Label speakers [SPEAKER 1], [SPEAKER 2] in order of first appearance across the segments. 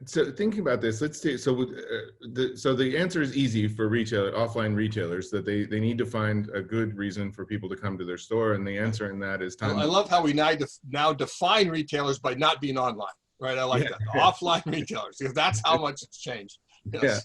[SPEAKER 1] So thinking about this, let's say, so the answer is easy for offline retailers, that they need to find a good reason for people to come to their store, and the answer in that is time.
[SPEAKER 2] I love how we now define retailers by not being online, right? I like that. The offline retailers, because that's how much it's changed. Yes.
[SPEAKER 1] Yeah.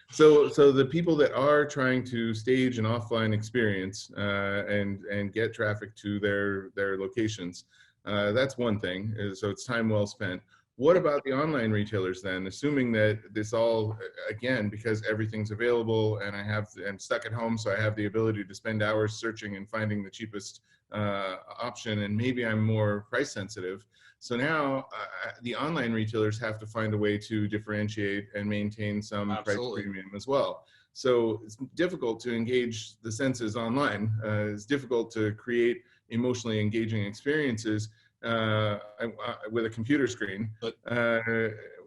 [SPEAKER 1] So the people that are trying to stage an offline experience and get traffic to their locations, that's one thing. So it's time well spent. What about the online retailers then? Assuming that this all, again, because everything's available and I'm stuck at home, so I have the ability to spend hours searching and finding the cheapest option, and maybe I'm more price sensitive. So now the online retailers have to find a way to differentiate and maintain some price premium as well. So it's difficult to engage the senses online. It's difficult to create emotionally engaging experiences with a computer screen.
[SPEAKER 2] But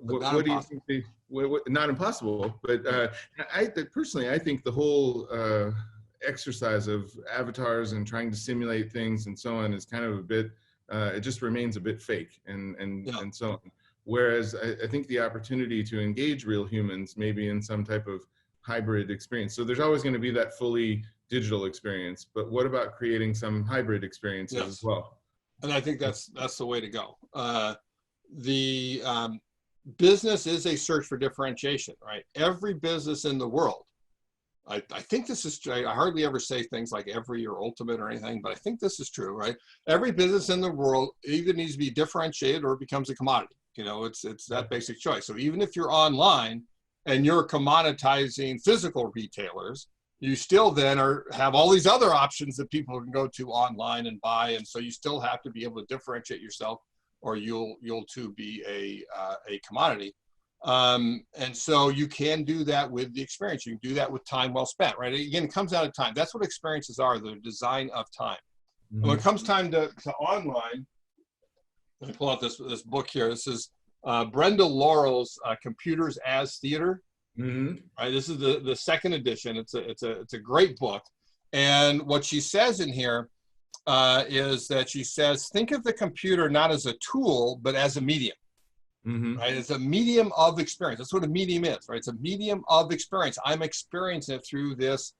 [SPEAKER 1] what do you think? Not impossible, but personally, I think the whole exercise of avatars and trying to simulate things and so on is kind of a bit. It just remains a bit fake and so on. Whereas I think the opportunity to engage real humans, maybe in some type of hybrid experience. So there's always going to be that fully digital experience, but what about creating some hybrid experiences as well?
[SPEAKER 2] And I think that's the way to go. The business is a search for differentiation, right? Every business in the world, I think this is true. I hardly ever say things like every or ultimate or anything, but I think this is true, right? Every business in the world either needs to be differentiated or it becomes a commodity. It's that basic choice. So even if you're online and you're commoditizing physical retailers, you still then have all these other options that people can go to online and buy, and so you still have to be able to differentiate yourself, or you'll too be a commodity. And so you can do that with the experience. You can do that with time well spent, right? Again, it comes down to time. That's what experiences are, the design of time. Mm-hmm. And when it comes time to online, let me pull out this book here. This is Brenda Laurel's Computers as Theater. Mm-hmm. Right, this is the second edition. It's a great book, and what she says in here is that she says, think of the computer not as a tool but as a medium. Mm-hmm. Right, it's a medium of experience. That's what a medium is, right? It's a medium of experience. I'm experiencing it through this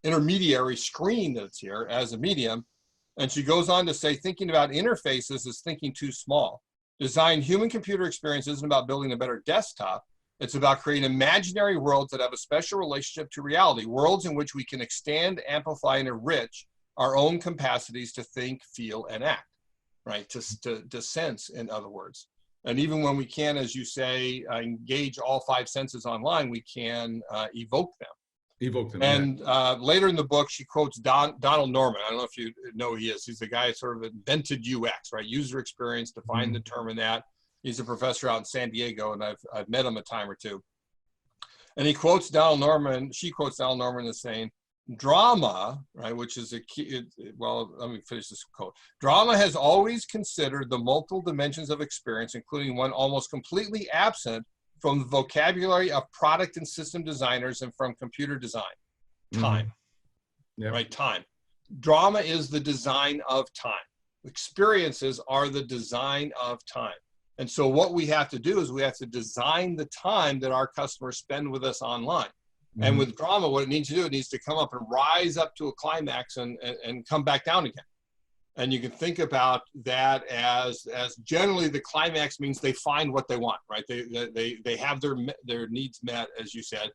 [SPEAKER 2] intermediary screen that's here as a medium. And she goes on to say, thinking about interfaces is thinking too small. Design human-computer experience isn't about building a better desktop. It's about creating imaginary worlds that have a special relationship to reality, worlds in which we can extend, amplify, and enrich our own capacities to think, feel, and act, right? To sense, in other words. And even when we can, as you say, engage all five senses online, we can evoke them. And later in the book, she quotes Donald Norman. I don't know if you know who he is. He's the guy who sort of invented UX, right? User experience, defined the term in that. He's a professor out in San Diego, and I've met him a time or two. And he quotes Donald Norman. She quotes Donald Norman as saying, drama, right, which is a key, well, let me finish this quote. Drama has always considered the multiple dimensions of experience, including one almost completely absent from the vocabulary of product and system designers and from computer design. Time. Mm-hmm. Yep. Right? Time. Drama is the design of time. Experiences are the design of time. And so what we have to do is we have to design the time that our customers spend with us online. Mm-hmm. And with drama, what it needs to do, it needs to come up and rise up to a climax and come back down again. And you can think about that as generally the climax means they find what they want, right? They have their needs met, as you said.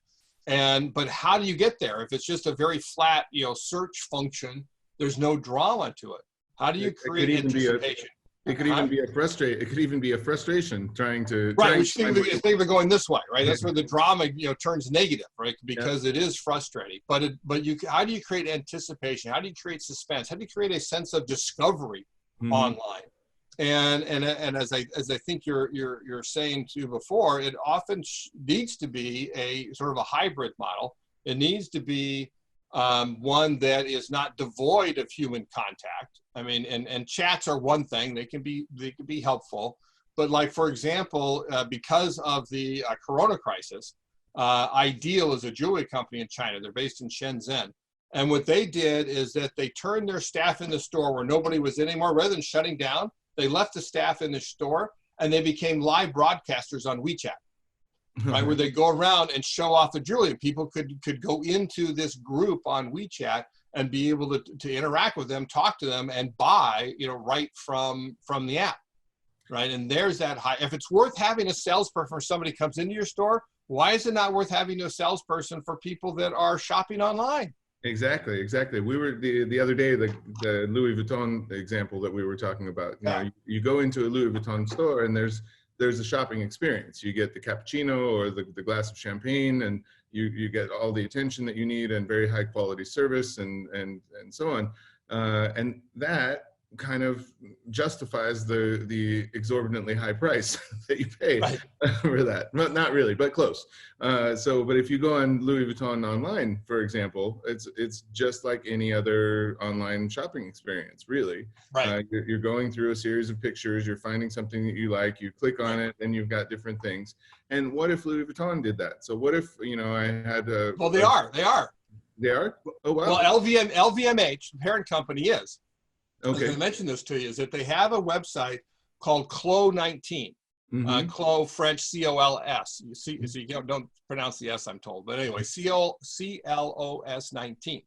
[SPEAKER 2] But how do you get there? If it's just a very flat, search function, there's no drama to it. How do you create anticipation?
[SPEAKER 1] It could even be a frustration trying to
[SPEAKER 2] which things are going this way, right? That's where the drama turns negative, right? Because it is frustrating. But how do you create anticipation? How do you create suspense? How do you create a sense of discovery online? And as I think you're saying too before, it often needs to be a sort of a hybrid model. It needs to be one that is not devoid of human contact. I mean, and chats are one thing. They can be helpful, but like, for example, because of the Corona crisis, Ideal is a jewelry company in China. They're based in Shenzhen, and what they did is that they turned their staff in the store where nobody was in anymore. Rather than shutting down, they left the staff in the store, and they became live broadcasters on WeChat, right? Where they go around and show off the jewelry. People could go into this group on WeChat and be able to interact with them, talk to them, and buy, right from the app, right? And there's that high. If it's worth having a salesperson for somebody comes into your store, why is it not worth having a salesperson for people that are shopping online?
[SPEAKER 1] Exactly. We were the other day, the Louis Vuitton example that we were talking about. You go into a Louis Vuitton store and there's a shopping experience. You get the cappuccino or the glass of champagne, and you get all the attention that you need and very high quality service and so on. And that kind of justifies the exorbitantly high price that you pay for that. Not really, but close. But if you go on Louis Vuitton online, for example, it's just like any other online shopping experience, really.
[SPEAKER 2] Right.
[SPEAKER 1] You're going through a series of pictures, you're finding something that you like, you click on it, and you've got different things. And what if Louis Vuitton did that? So what if, I had a...
[SPEAKER 2] Well, they are.
[SPEAKER 1] They are? Oh, wow.
[SPEAKER 2] Well, LVMH, the parent company, is.
[SPEAKER 1] Okay.
[SPEAKER 2] I was going to mention this to you, is that they have a website called Clos19. Clos, French, C-O-L-S. You see, you don't pronounce the S, I'm told. But anyway, C-L-O-S 19.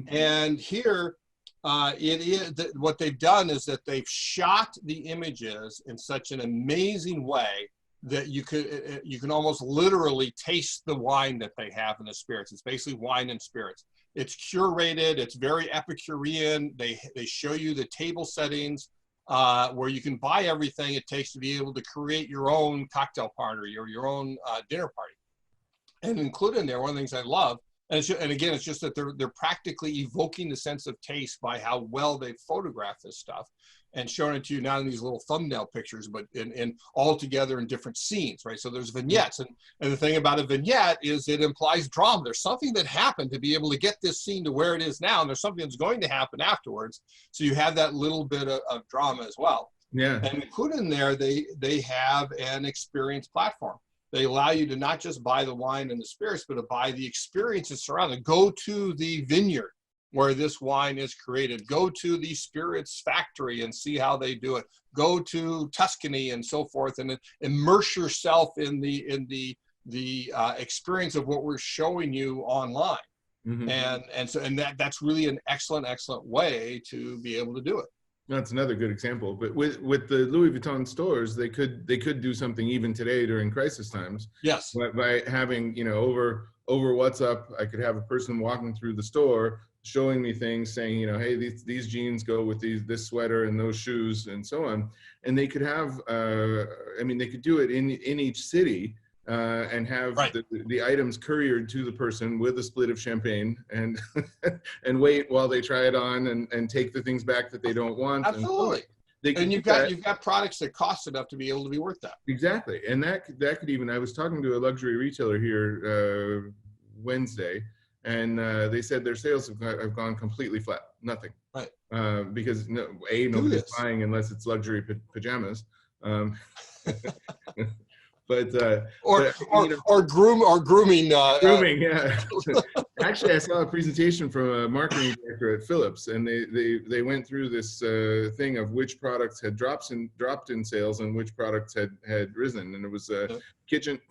[SPEAKER 2] And here, what they've done is that they've shot the images in such an amazing way that you can almost literally taste the wine that they have in the spirits. It's basically wine and spirits. It's curated. It's very Epicurean. They show you the table settings where you can buy everything it takes to be able to create your own cocktail party or your own dinner party. And included in there, one of the things I love, and again, it's just that they're practically evoking the sense of taste by how well they photograph this stuff and showing it to you not in these little thumbnail pictures, but in all together in different scenes, right? So there's vignettes. And the thing about a vignette is it implies drama. There's something that happened to be able to get this scene to where it is now, and there's something that's going to happen afterwards. So you have that little bit of drama as well.
[SPEAKER 1] Yeah.
[SPEAKER 2] And included in there, they have an experience platform. They allow you to not just buy the wine and the spirits, but to buy the experiences surrounding. Go to the vineyard where this wine is created. Go to the spirits factory and see how they do it. Go to Tuscany and so forth, and immerse yourself in the experience of what we're showing you online. And that's really an excellent way to be able to do it.
[SPEAKER 1] That's another good example. But with the Louis Vuitton stores, they could do something even today during crisis times.
[SPEAKER 2] Yes.
[SPEAKER 1] By having, over WhatsApp, I could have a person walking through the store showing me things, saying, hey, these jeans go with this sweater and those shoes and so on. And they could have, they could do it in each city. And have the items couriered to the person with a split of champagne and and wait while they try it on and take the things back that they don't want.
[SPEAKER 2] Absolutely. And you've got products that cost enough to be able to be worth that.
[SPEAKER 1] Exactly. And that could even, I was talking to a luxury retailer here Wednesday, and they said their sales have gone completely flat. Nothing.
[SPEAKER 2] Right.
[SPEAKER 1] Because nobody's buying unless it's luxury pajamas.
[SPEAKER 2] Grooming.
[SPEAKER 1] Grooming, yeah. Actually, I saw a presentation from a marketing director at Philips, and they went through this thing of which products had dropped in sales and which products had risen, and it was kitchen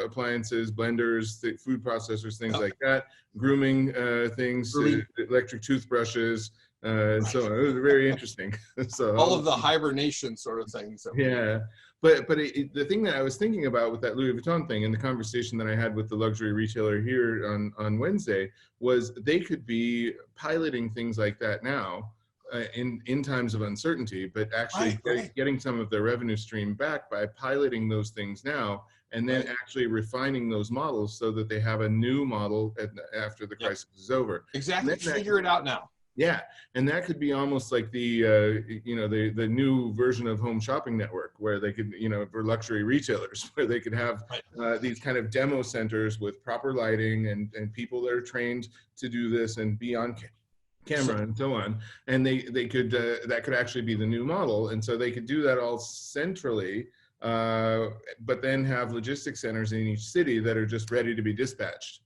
[SPEAKER 1] appliances, blenders, food processors, things like that, grooming things, electric toothbrushes. And so on. It was very interesting. So
[SPEAKER 2] all of the hibernation sort of things.
[SPEAKER 1] Yeah. But the thing that I was thinking about with that Louis Vuitton thing and the conversation that I had with the luxury retailer here on Wednesday was they could be piloting things like that now in times of uncertainty, but actually getting some of their revenue stream back by piloting those things now and then actually refining those models so that they have a new model after the crisis is over.
[SPEAKER 2] Exactly. Figure it out now.
[SPEAKER 1] Yeah, and that could be almost like the new version of Home Shopping Network, where they could, for luxury retailers, where they could have these kind of demo centers with proper lighting and people that are trained to do this and be on camera and so on, and they could that could actually be the new model, and so they could do that all centrally, but then have logistics centers in each city that are just ready to be dispatched.